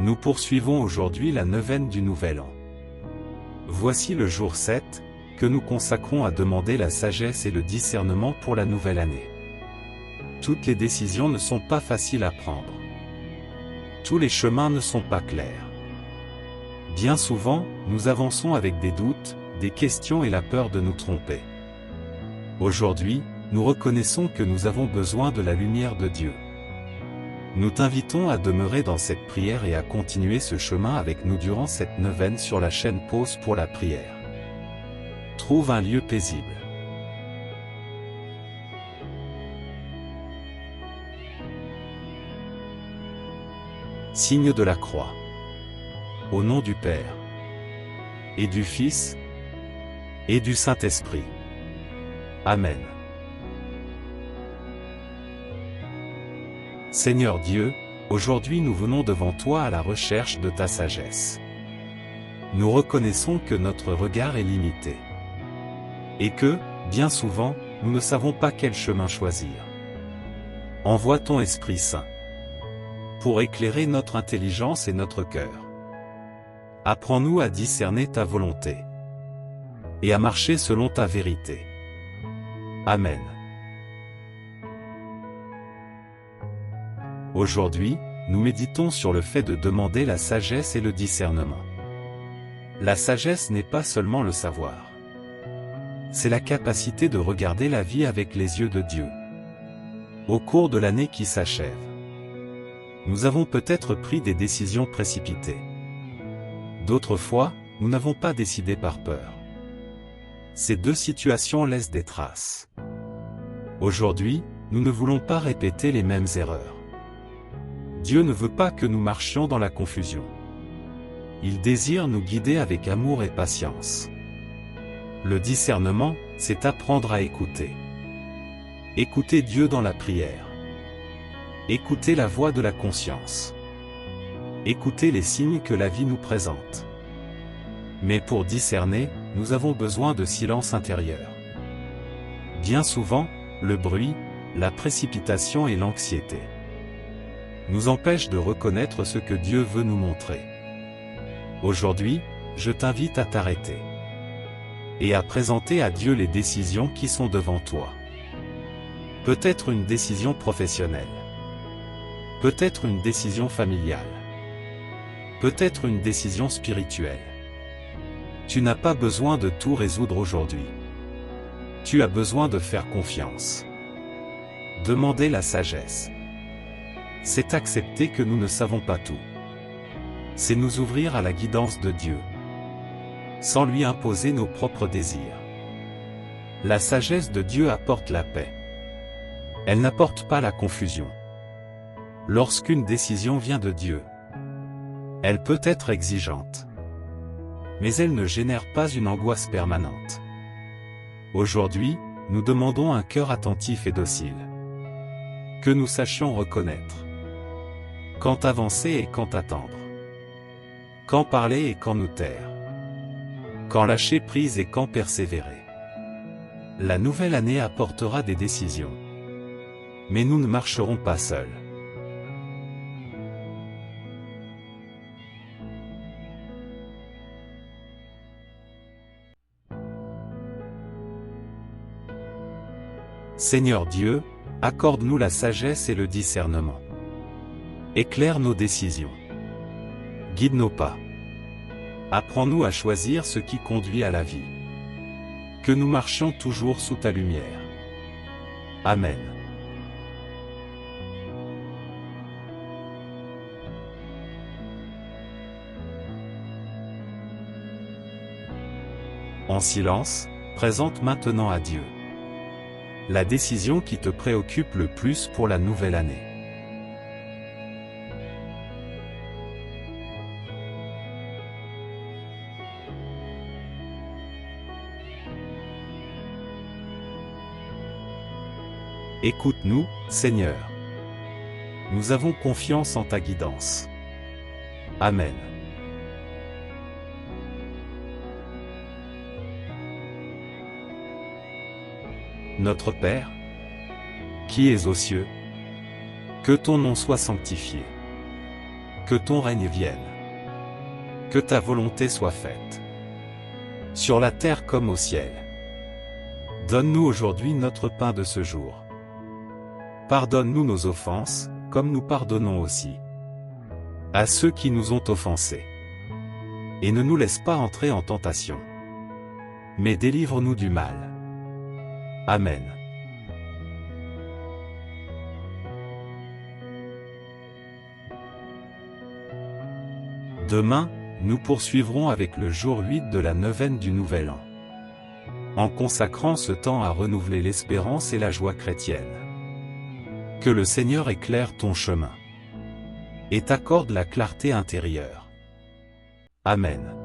Nous poursuivons aujourd'hui la neuvaine du Nouvel An. Voici le jour 7, que nous consacrons à demander la sagesse et le discernement pour la nouvelle année. Toutes les décisions ne sont pas faciles à prendre. Tous les chemins ne sont pas clairs. Bien souvent, nous avançons avec des doutes, des questions et la peur de nous tromper. Aujourd'hui, nous reconnaissons que nous avons besoin de la lumière de Dieu. Nous t'invitons à demeurer dans cette prière et à continuer ce chemin avec nous durant cette neuvaine sur la chaîne Pause pour la prière. Trouve un lieu paisible. Signe de la croix. Au nom du Père, et du Fils, et du Saint-Esprit. Amen. Seigneur Dieu, aujourd'hui nous venons devant toi à la recherche de ta sagesse. Nous reconnaissons que notre regard est limité. Et que, bien souvent, nous ne savons pas quel chemin choisir. Envoie ton Esprit Saint pour éclairer notre intelligence et notre cœur. Apprends-nous à discerner ta volonté et à marcher selon ta vérité. Amen. Aujourd'hui, nous méditons sur le fait de demander la sagesse et le discernement. La sagesse n'est pas seulement le savoir. C'est la capacité de regarder la vie avec les yeux de Dieu. Au cours de l'année qui s'achève, nous avons peut-être pris des décisions précipitées. D'autres fois, nous n'avons pas décidé par peur. Ces deux situations laissent des traces. Aujourd'hui, nous ne voulons pas répéter les mêmes erreurs. Dieu ne veut pas que nous marchions dans la confusion. Il désire nous guider avec amour et patience. Le discernement, c'est apprendre à écouter. Écouter Dieu dans la prière. Écouter la voix de la conscience. Écouter les signes que la vie nous présente. Mais pour discerner, nous avons besoin de silence intérieur. Bien souvent, le bruit, la précipitation et l'anxiété nous empêchent de reconnaître ce que Dieu veut nous montrer. Aujourd'hui, je t'invite à t'arrêter et à présenter à Dieu les décisions qui sont devant toi. Peut-être une décision professionnelle. Peut-être une décision familiale. Peut-être une décision spirituelle. Tu n'as pas besoin de tout résoudre aujourd'hui. Tu as besoin de faire confiance. Demander la sagesse. C'est accepter que nous ne savons pas tout. C'est nous ouvrir à la guidance de Dieu, sans lui imposer nos propres désirs. La sagesse de Dieu apporte la paix. Elle n'apporte pas la confusion. Lorsqu'une décision vient de Dieu, elle peut être exigeante, mais elle ne génère pas une angoisse permanente. Aujourd'hui, nous demandons un cœur attentif et docile. Que nous sachions reconnaître quand avancer et quand attendre. Quand parler et quand nous taire. Quand lâcher prise et quand persévérer. La nouvelle année apportera des décisions. Mais nous ne marcherons pas seuls. Seigneur Dieu, accorde-nous la sagesse et le discernement. Éclaire nos décisions. Guide nos pas. Apprends-nous à choisir ce qui conduit à la vie. Que nous marchions toujours sous ta lumière. Amen. En silence, présente maintenant à Dieu la décision qui te préoccupe le plus pour la nouvelle année. Écoute-nous, Seigneur. Nous avons confiance en ta guidance. Amen. Notre Père, qui es aux cieux, que ton nom soit sanctifié. Que ton règne vienne. Que ta volonté soit faite. Sur la terre comme au ciel. Donne-nous aujourd'hui notre pain de ce jour. Pardonne-nous nos offenses, comme nous pardonnons aussi à ceux qui nous ont offensés. Et ne nous laisse pas entrer en tentation, mais délivre-nous du mal. Amen. Demain, nous poursuivrons avec le jour 8 de la neuvaine du Nouvel An, en consacrant ce temps à renouveler l'espérance et la joie chrétienne. Que le Seigneur éclaire ton chemin et t'accorde la clarté intérieure. Amen.